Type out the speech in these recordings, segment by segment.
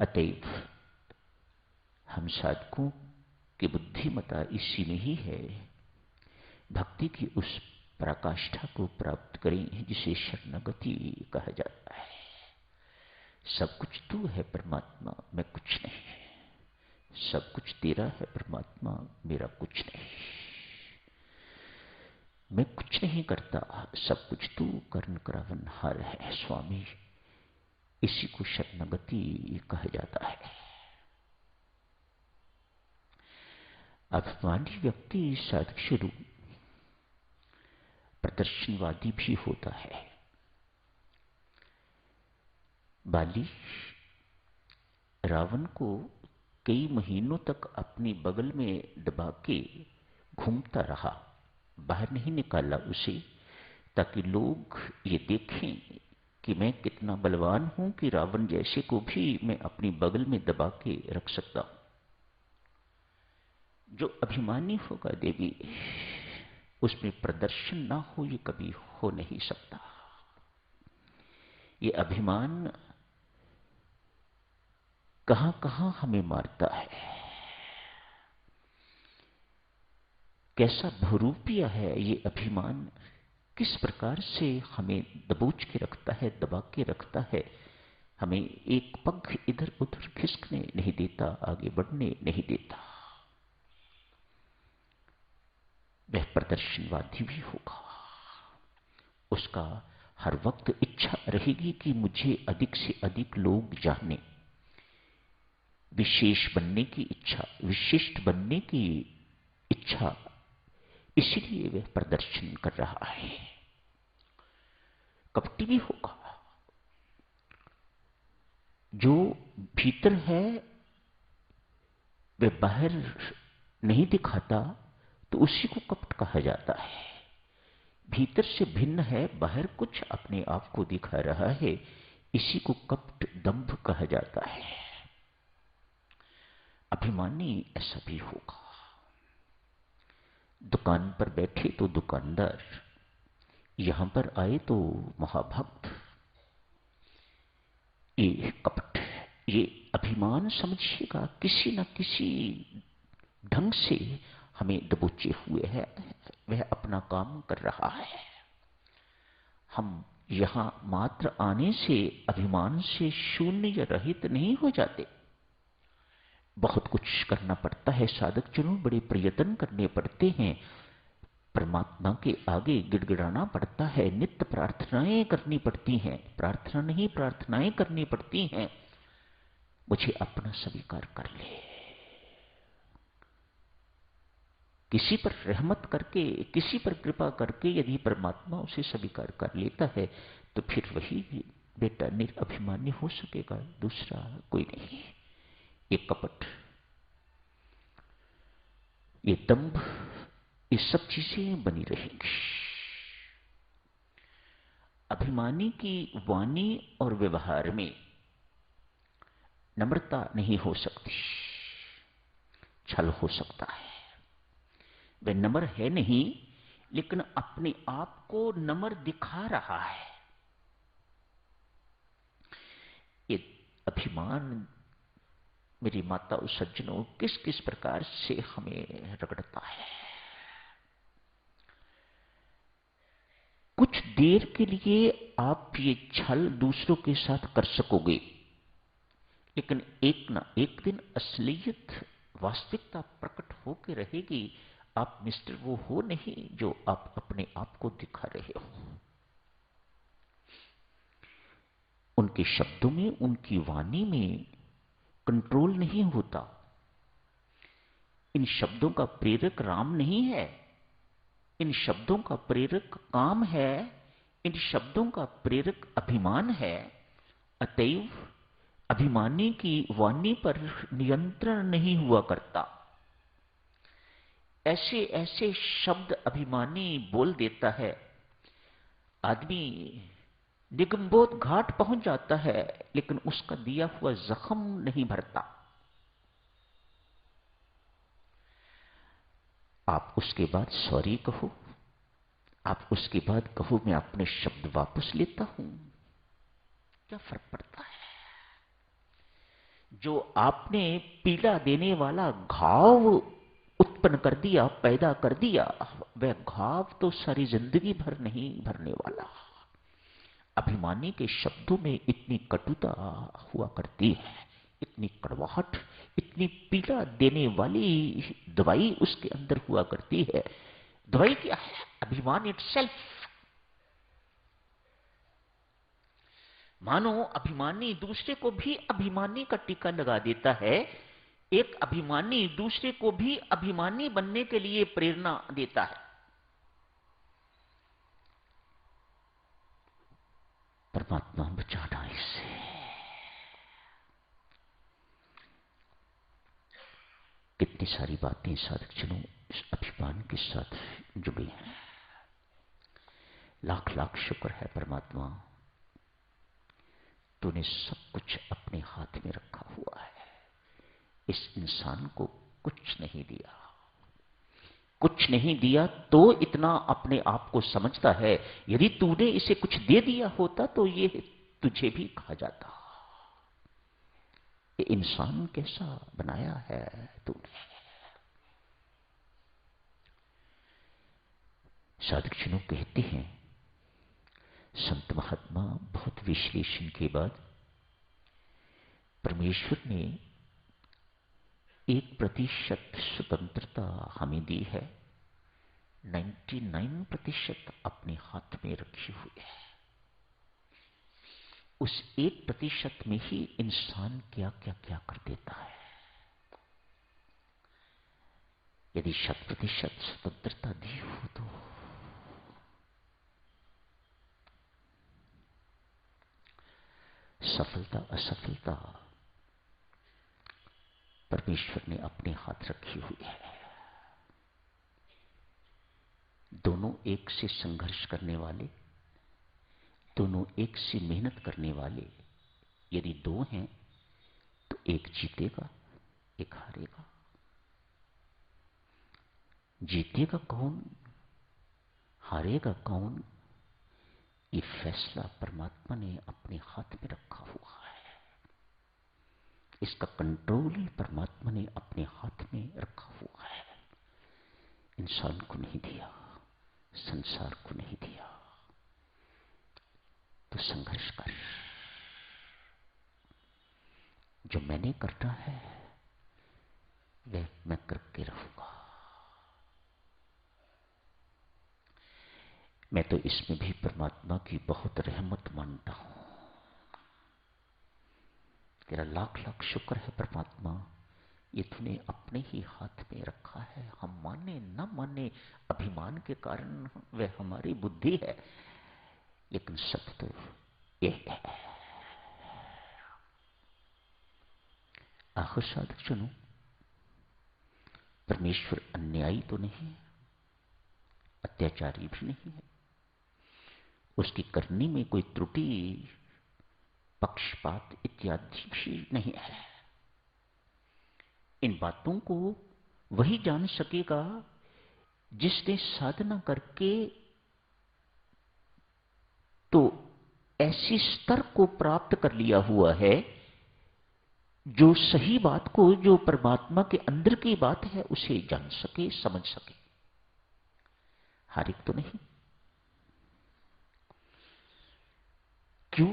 अतएव हम साधकों की बुद्धिमता इसी में ही है, भक्ति की उस पराकाष्ठा को प्राप्त करें जिसे शरणागति कहा जाता है। सब कुछ तू है परमात्मा, मैं कुछ नहीं। सब कुछ तेरा है परमात्मा, मेरा कुछ नहीं। मैं कुछ नहीं करता, सब कुछ तू कर्ण करावनहार है स्वामी। इसी को शरणागति कहा जाता है। अभिमानी व्यक्ति साधक शुरू प्रदर्शनवादी भी होता है। बाली रावण को कई महीनों तक अपनी बगल में दबा के घूमता रहा, बाहर नहीं निकाला उसे, ताकि लोग ये देखें कि मैं कितना बलवान हूं कि रावण जैसे को भी मैं अपनी बगल में दबा के रख सकता हूं। जो अभिमानी होगा देवी, उसमें प्रदर्शन ना हो ये कभी हो नहीं सकता। ये अभिमान कहां कहां हमें मारता है, कैसा बहुरूपिया है ये अभिमान, किस प्रकार से हमें दबोच के रखता है, दबा के रखता है, हमें एक पग इधर उधर खिसकने नहीं देता, आगे बढ़ने नहीं देता। वह प्रदर्शनवादी भी होगा, उसका हर वक्त इच्छा रहेगी कि मुझे अधिक से अधिक लोग जाने, विशेष बनने की इच्छा, विशिष्ट बनने की इच्छा, इसलिए वह प्रदर्शन कर रहा है। कपटी भी होगा, जो भीतर है वह बाहर नहीं दिखाता तो उसी को कपट कहा जाता है। भीतर से भिन्न है, बाहर कुछ अपने आप को दिखा रहा है, इसी को कपट दंभ कहा जाता है। अभिमानी ऐसा भी होगा। दुकान पर बैठे तो दुकानदार, यहां पर आए तो महाभक्त। ये कपट, ये अभिमान समझिएगा किसी न किसी ढंग से हमें दबोचे हुए है, वह अपना काम कर रहा है। हम यहां मात्र आने से अभिमान से शून्य या रहित नहीं हो जाते। बहुत कुछ करना पड़ता है, साधक जनों बड़े प्रयत्न करने पड़ते हैं, परमात्मा के आगे गिड़गिड़ाना पड़ता है, नित्य प्रार्थनाएं करनी पड़ती हैं, प्रार्थना नहीं प्रार्थनाएं करनी पड़ती हैं। मुझे अपना स्वीकार कर ले। किसी पर रहमत करके, किसी पर कृपा करके यदि परमात्मा उसे स्वीकार कर लेता है तो फिर वही बेटा निरअभिमानी हो सकेगा, दूसरा कोई नहीं। ये कपट, ये दंभ, ये सब चीजें बनी रहेंगी। अभिमानी की वाणी और व्यवहार में नम्रता नहीं हो सकती, छल हो सकता है। वह नम्र है नहीं, लेकिन अपने आप को नम्र दिखा रहा है। ये अभिमान मेरी माता और सज्जनों किस किस प्रकार से हमें रगड़ता है। कुछ देर के लिए आप ये छल दूसरों के साथ कर सकोगे, लेकिन एक ना एक दिन असलियत, वास्तविकता प्रकट होकर रहेगी। आप मिस्टर वो हो नहीं जो आप अपने आप को दिखा रहे हो। उनके शब्दों में, उनकी वाणी में कंट्रोल नहीं होता। इन शब्दों का प्रेरक राम नहीं है, इन शब्दों का प्रेरक काम है, इन शब्दों का प्रेरक अभिमान है। अतएव अभिमानी की वाणी पर नियंत्रण नहीं हुआ करता। ऐसे ऐसे शब्द अभिमानी बोल देता है, आदमी निगमबोध घाट पहुंच जाता है, लेकिन उसका दिया हुआ जख्म नहीं भरता। आप उसके बाद सॉरी कहो, आप उसके बाद कहो मैं अपने शब्द वापस लेता हूं, क्या फर्क पड़ता है? जो आपने पीड़ा देने वाला घाव उत्पन्न कर दिया, पैदा कर दिया, वह घाव तो सारी जिंदगी भर नहीं भरने वाला। अभिमानी के शब्दों में इतनी कटुता हुआ करती है, इतनी कड़वाहट, इतनी पीड़ा देने वाली दवाई उसके अंदर हुआ करती है। दवाई क्या है? अभिमान इटसेल्फ। मानो अभिमानी दूसरे को भी अभिमानी का टीका लगा देता है, एक अभिमानी दूसरे को भी अभिमानी बनने के लिए प्रेरणा देता है। परमात्मा बचाना इससे। कितनी सारी बातें साधकजनों इस अभिमान के साथ जुड़ी हैं। लाख लाख शुक्र है परमात्मा, तूने सब कुछ अपने हाथ में रखा हुआ है। इस इंसान को कुछ नहीं दिया, कुछ नहीं दिया तो इतना अपने आप को समझता है। यदि तूने इसे कुछ दे दिया होता तो ये तुझे भी खा जाता। ये इंसान कैसा बनाया है तूने। साधकजनों कहते हैं, संत महात्मा बहुत विश्लेषण के बाद परमेश्वर ने 1% स्वतंत्रता हमें दी है, 99% अपने हाथ में रखी हुई है। उस 1% में ही इंसान क्या क्या क्या कर देता है। यदि 100% स्वतंत्रता दी हो तो सफलता असफलता परमेश्वर ने अपने हाथ रखी हुई है। दोनों एक से संघर्ष करने वाले, दोनों एक से मेहनत करने वाले यदि दो हैं तो एक जीतेगा, एक हारेगा। जीतेगा कौन, हारेगा कौन, ये फैसला परमात्मा ने अपने हाथ में रखा हुआ है। इसका कंट्रोल परमात्मा ने अपने हाथ में रखा हुआ है। इंसान को नहीं दिया, संसार को नहीं दिया, तो संघर्ष कर। जो मैंने करना है वह मैं करके रहूंगा। मैं तो इसमें भी परमात्मा की बहुत रहमत मानता हूं। तेरा लाख लाख शुक्र है परमात्मा, ये तूने अपने ही हाथ में रखा है। हम माने न माने, अभिमान के कारण वह हमारी बुद्धि है, लेकिन सत्य तो एक है। आखिर साधक सुनो, परमेश्वर अन्यायी तो नहीं है, अत्याचारी भी नहीं है। उसकी करनी में कोई त्रुटि, पक्षपात इत्यादि भी नहीं है। इन बातों को वही जान सकेगा जिसने साधना करके तो ऐसी स्तर को प्राप्त कर लिया हुआ है जो सही बात को, जो परमात्मा के अंदर की बात है, उसे जान सके, समझ सके। हर एक तो नहीं। क्यों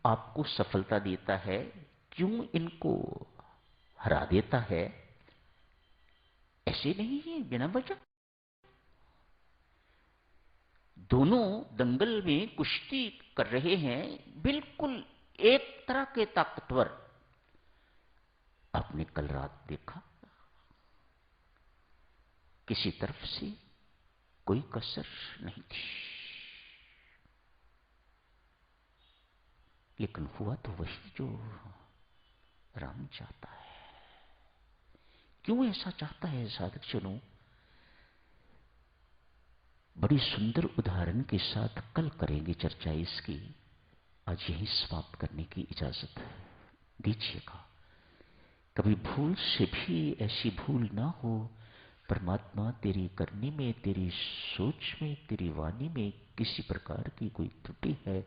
आपको सफलता देता है, क्यों इनको हरा देता है, ऐसे नहीं है बिना वजह। दोनों दंगल में कुश्ती कर रहे हैं, बिल्कुल एक तरह के ताकतवर। आपने कल रात देखा, किसी तरफ से कोई कसर नहीं थी, लेकिन हुआ तो वही जो राम चाहता है। क्यों ऐसा चाहता है साधक जनों? बड़ी सुंदर उदाहरण के साथ कल करेंगे चर्चा इसकी। आज यही समाप्त करने की इजाजत दीजिएगा। कभी भूल से भी ऐसी भूल ना हो। परमात्मा तेरी करनी में, तेरी सोच में, तेरी वाणी में किसी प्रकार की कोई त्रुटि है,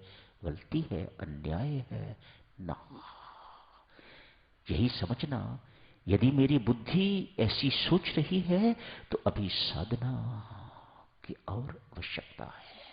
गलती है, अन्याय है ना। यही समझना, यदि मेरी बुद्धि ऐसी सोच रही है तो अभी साधना की और आवश्यकता है।